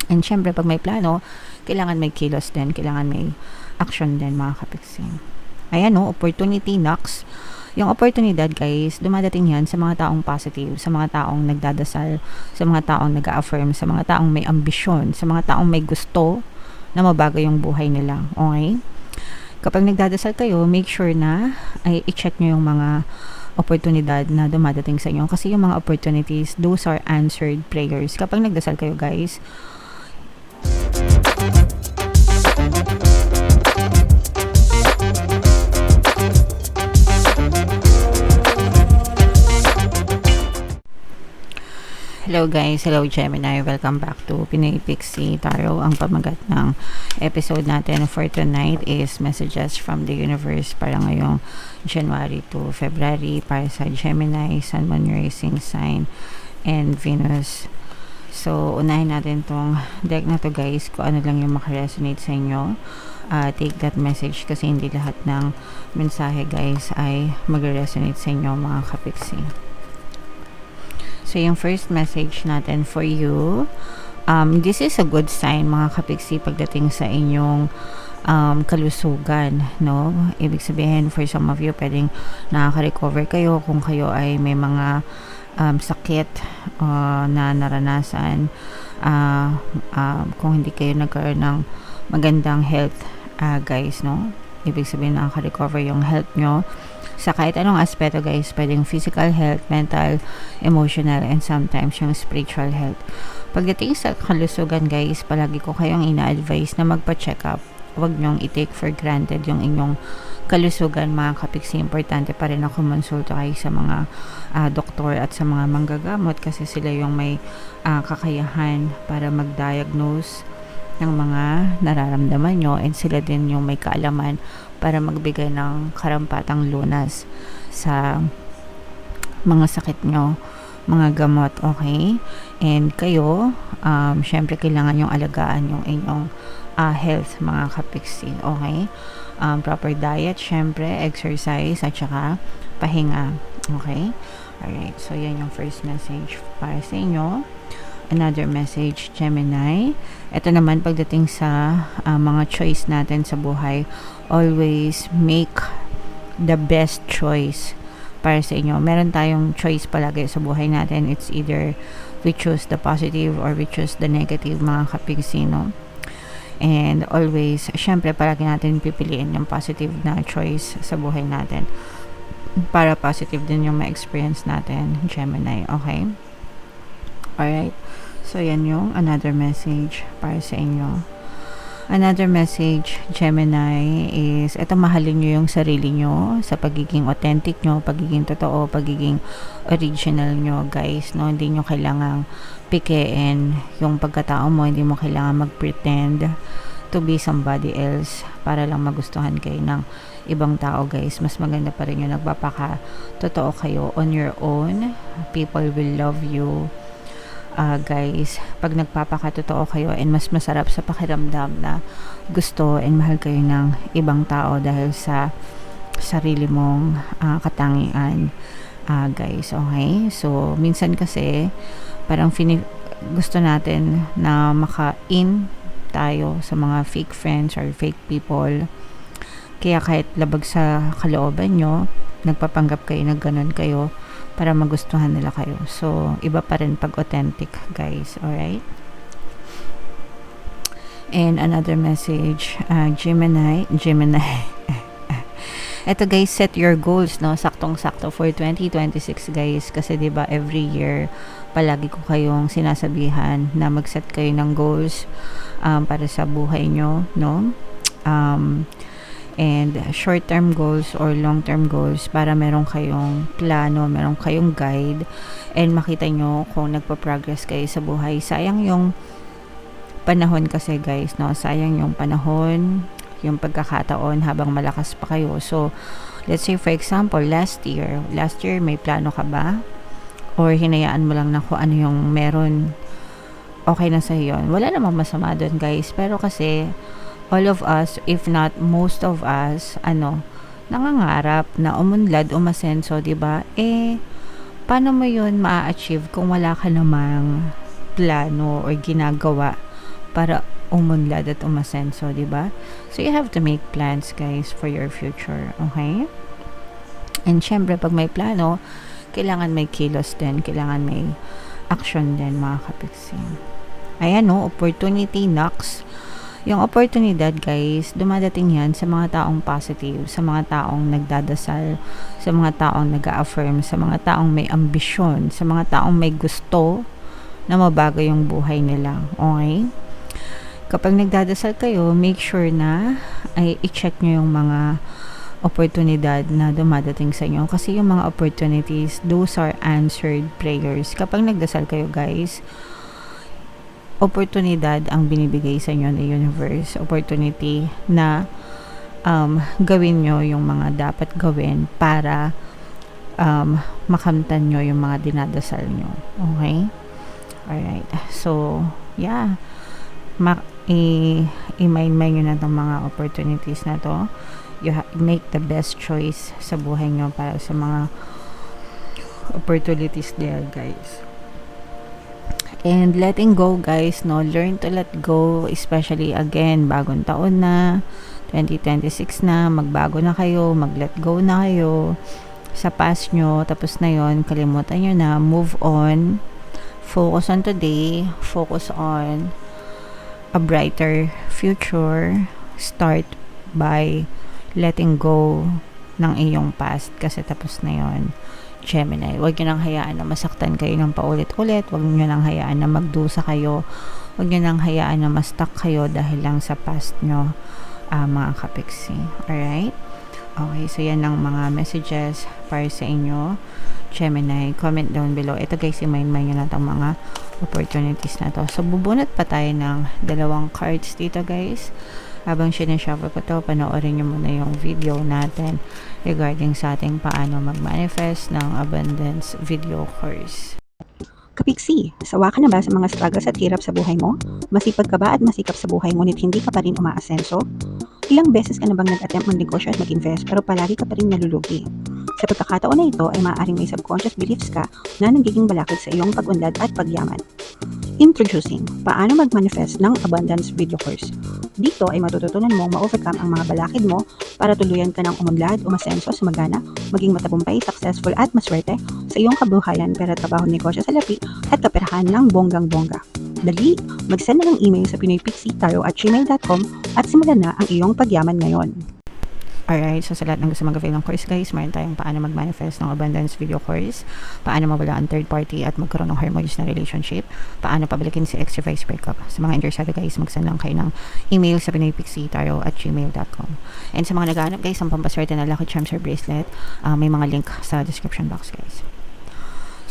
And syempre, pag may plano, kailangan may kilos din, kailangan may action din, mga kapiksi. Ayan, no, opportunity knocks. Yung oportunidad, guys, dumadating yan sa mga taong positive, sa mga taong nagdadasal, sa mga taong nag-affirm, sa mga taong may ambisyon, sa mga taong may gusto na mabago yung buhay nila. Okay? Kapag nagdadasal kayo, make sure na ay i-check nyo yung mga oportunidad na dumadating sa inyo. Kasi yung mga opportunities, those are answered prayers. Kapag nagdasal kayo, guys, hello guys, hello Gemini, welcome back to Pinoy Pixie Tarot. Ang pamagat ng episode natin for tonight is messages from the universe para ngayong January to February para sa Gemini, Sun, Moon, Rising Sign, and Venus. So, unahin natin tong deck na to, guys, kung ano lang yung makaresonate sa inyo. Take that message kasi hindi lahat ng mensahe, guys, ay mag-resonate sa inyo, mga kapiksi. So, yung first message natin for you, this is a good sign, mga kapiksi, pagdating sa inyong kalusugan, no? Ibig sabihin, for some of you, pwedeng nakaka-recover kayo kung kayo ay may mga sakit na naranasan, kung hindi kayo nagkaroon ng magandang health, guys, no? Ibig sabihin, nakaka-recover yung health nyo sa kahit anong aspeto, guys. Pwedeng physical health, mental, emotional, and sometimes yung spiritual health. Pagdating sa kalusugan, guys, palagi ko kayong ina-advise na magpa-check up. Huwag nyong i-take for granted yung inyong kalusugan, mga kapiksi. Importante pa rin na kumonsulta kayo sa mga doktor at sa mga manggagamot kasi sila yung may kakayahan para mag-diagnose ng mga nararamdaman nyo, and sila din yung may kaalaman para magbigay ng karampatang lunas sa mga sakit nyo, mga gamot, okay? And kayo, syempre kailangan yung alagaan yung inyong health, mga kapiksi, okay? Proper diet, syempre, exercise, at saka pahinga, okay? Alright, so yan yung first message para sa inyo. Another message, Gemini. Ito naman, pagdating sa mga choice natin sa buhay, always make the best choice para sa inyo. Meron tayong choice palagi sa buhay natin. It's either we choose the positive or we choose the negative, mga kapiksi, no? And always, syempre, palagi natin pipiliin yung positive na choice sa buhay natin para positive din yung ma-experience natin, Gemini, okay? Alright, so yan yung another message para sa inyo. Another message, Gemini, is ito, mahalin nyo yung sarili nyo sa pagiging authentic nyo, pagiging totoo, pagiging original nyo, guys, no? Hindi nyo kailangang pikein yung pagkatao mo, hindi mo kailangan mag-pretend to be somebody else para lang magustuhan kayo ng ibang tao, guys. Mas maganda pa rin yung nagpapaka totoo kayo on your own. People will love you, guys, pag nagpapakatotoo kayo, and mas masarap sa pakiramdam na gusto and mahal kayo ng ibang tao dahil sa sarili mong katangian, guys, okay? So, minsan kasi parang gusto natin na maka-in tayo sa mga fake friends or fake people, kaya kahit labag sa kalooban nyo, nagpapanggap kayo na ganun kayo para magustuhan nila kayo. So, iba pa rin pag authentic, guys. Alright? And another message, Gemini. Ito, guys, set your goals, no? Saktong-sakto for 2026, guys. Kasi, di ba, every year, palagi ko kayong sinasabihan na mag-set kayo ng goals para sa buhay nyo, no? And short-term goals or long-term goals para meron kayong plano, meron kayong guide, and makita nyo kung nagpa-progress kayo sa buhay. Sayang yung panahon kasi, guys, no? Sayang yung panahon, yung pagkakataon habang malakas pa kayo. So, let's say for example, last year may plano ka ba? Or hinayaan mo lang na kung ano yung meron, okay na sa yun. Wala namang masama doon, guys. Pero kasi, all of us, if not most of us, nangangarap na umunlad, umasenso, diba? Paano mo yun ma-achieve kung wala ka namang plano or ginagawa para umunlad at umasenso, di ba? So, you have to make plans, guys, for your future, okay? And syempre, pag may plano, kailangan may kilos din, kailangan may action din, mga kapiksi. Ayan, no, opportunity knocks. Yung oportunidad, guys, dumadating yan sa mga taong positive, sa mga taong nagdadasal, sa mga taong nag-a-affirm, sa mga taong may ambisyon, sa mga taong may gusto na mabago yung buhay nila. Okay? Kapag nagdadasal kayo, make sure na ay i-check nyo yung mga oportunidad na dumadating sa inyo. Kasi yung mga opportunities, those are answered prayers. Kapag nagdasal kayo, guys, oportunidad ang binibigay sa inyo ng universe. Opportunity na gawin nyo yung mga dapat gawin para makamtan nyo yung mga dinadasal nyo. Okay? Alright. So, yeah. I-mind nyo na itong mga opportunities na to. You make the best choice sa buhay nyo para sa mga opportunities there, guys. And letting go, guys, no? Learn to let go, especially again, bagong taon na, 2026 na, magbago na kayo, mag-let go na kayo sa past nyo, tapos na yon, kalimutan nyo na, move on, focus on today, focus on a brighter future, start by letting go ng iyong past, kasi tapos na yon. Gemini, huwag nyo nang hayaan na masaktan kayo ng paulit-ulit, huwag nyo nang hayaan na magdusa kayo, huwag nyo nang hayaan na ma-stuck kayo dahil lang sa past nyo, mga kapiksi. Alright? Okay, so yan ang mga messages para sa inyo, Gemini. Comment down below. Ito, guys, i-mind nyo na itong mga opportunities na to. So, bubunot pa tayo ng 2 cards dito, guys. Habang sinashuffle ko to, panoorin nyo muna yung video natin regarding sa ating paano mag-manifest ng abundance video course. Kapiksi, sawa ka na ba sa mga struggles at hirap sa buhay mo? Masipag ka ba at masikap sa buhay ngunit hindi ka pa rin umaasenso? Ilang beses ka na bang nag-attempt magnegosyo at mag-invest pero palagi ka pa rin nalulugi? Sa pagkakataon na ito ay maaaring may subconscious beliefs ka na nagiging balakid sa iyong pag-unlad at pagyaman. Introducing, paano mag-manifest ng abundance video course. Dito ay matututunan mong ma-overcome ang mga balakid mo para tuluyan ka ng umunlad, umasenso, sumagana, maging matagumpay, successful at maswerte sa iyong kabuhayan, pera, trabaho, negosyo, salapi at kaperahan ng bonggang-bongga. Dali, mag-send na ng email sa pinoypixie@gmail.com at simulan na ang iyong pagyaman ngayon. Alright, so sa lahat ng gusto mag-avail ng course, guys, mayroon tayong paano mag-manifest ng abundance video course, paano mawala ang third party at magkaroon ng harmonious na relationship, paano pabalikin si ex-wife breakup. Sa mga interesado, guys, mag-send lang kayo ng email sa pinoypixie@gmail.com. And sa mga naghahanap, guys, ang pampaswerte na lucky charms or bracelet, may mga link sa description box, guys.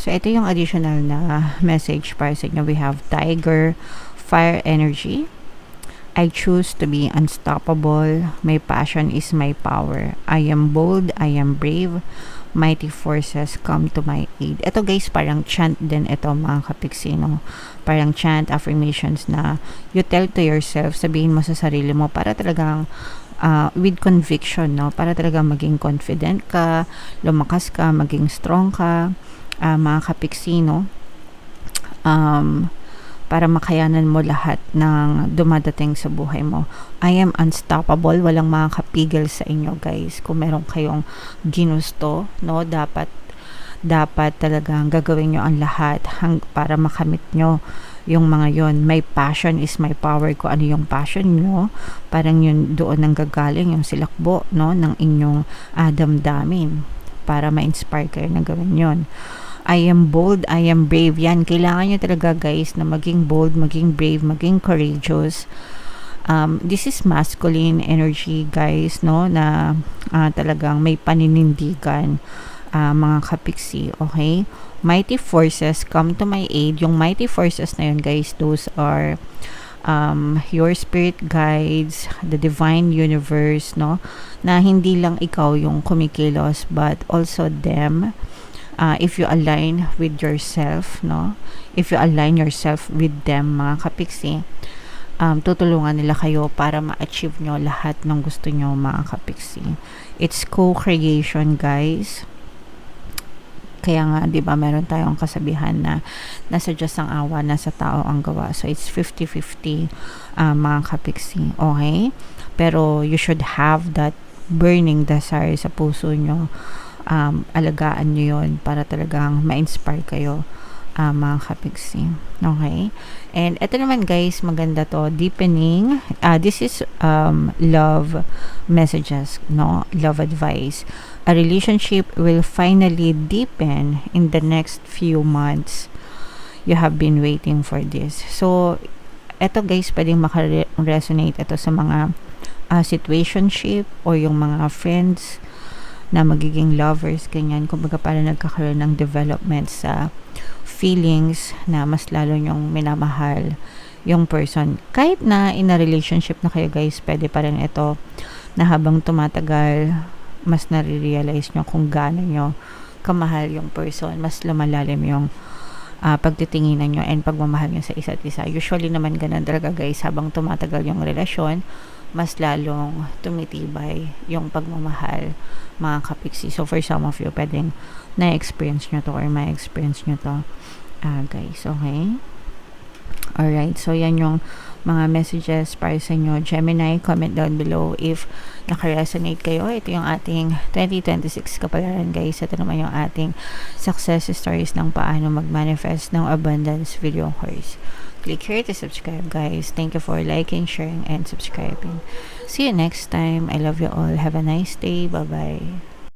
So ito yung additional na message para sa inyo. We have Tiger, Fire Energy. I choose to be unstoppable. My passion is my power. I am bold. I am brave. Mighty forces come to my aid. Ito, guys, parang chant din ito, mga kapiksi, no? Parang chant, affirmations na you tell to yourself, sabihin mo sa sarili mo para talagang with conviction, no? Para talagang maging confident ka, lumakas ka, maging strong ka, mga kapiksi, no? Para makayanan mo lahat ng dumadating sa buhay mo. I am unstoppable. Walang makakapigil sa inyo, guys. Kung meron kayong ginusto, no, dapat talagang gagawin nyo ang lahat para makamit nyo yung mga yon. My passion is my power. Kung ano yung passion nyo, parang yun doon nang gagaling yung silakbo, no, ng inyong damdamin para ma-inspire kayo na gawin yon. I am bold, I am brave. Yan, kailangan nyo talaga, guys, na maging bold, maging brave, maging courageous. This is masculine energy, guys, no, na talagang may paninindigan, mga kapiksi, okay? Mighty forces come to my aid. Yung mighty forces na yun, guys, those are your spirit guides, the divine universe, no, na hindi lang ikaw yung kumikilos, but also them. If you align with yourself, no? If you align yourself with them, mga kapiksi, tutulungan nila kayo para ma-achieve nyo lahat ng gusto nyo, mga kapiksi. It's co-creation, guys. Kaya nga, di ba, meron tayong kasabihan na nasa Diyos ang awa, nasa tao ang gawa. So, it's 50-50, mga kapiksi. Okay? Pero, you should have that burning desire sa puso nyo. Alagaan nyo yun para talagang ma-inspire kayo, mga kapiksi. Okay? And ito naman guys, maganda to, deepening. This is love messages, no? Love advice. A relationship will finally deepen in the next few months. You have been waiting for this. So, ito guys, pwedeng maka-resonate ito sa mga situationship o yung mga friends na magiging lovers, ganyan. Kumbaga parang nagkakaroon ng development sa feelings na mas lalo nyong minamahal yung person. Kahit na in a relationship na kayo guys, pwede pa rin ito na habang tumatagal, mas nare-realize nyo kung gaano nyo kamahal yung person, mas lumalalim yung pagtitinginan nyo and pagmamahal nyo sa isa't isa. Usually naman ganun talaga guys, habang tumatagal yung relasyon, mas lalong tumitibay yung pagmamahal, mga kapiksi. So for some of you, pwedeng na-experience nyo to or ma-experience nyo to, guys. Okay? Alright, so yan yung mga messages para sa inyo. Gemini, comment down below if naka-resonate kayo. Ito yung ating 2026 kapalaran guys. Ito naman yung ating success stories ng paano mag-manifest ng abundance video course. Click here to subscribe guys. Thank you for liking, sharing, and subscribing. See you next time. I love you all. Have a nice day. Bye-bye.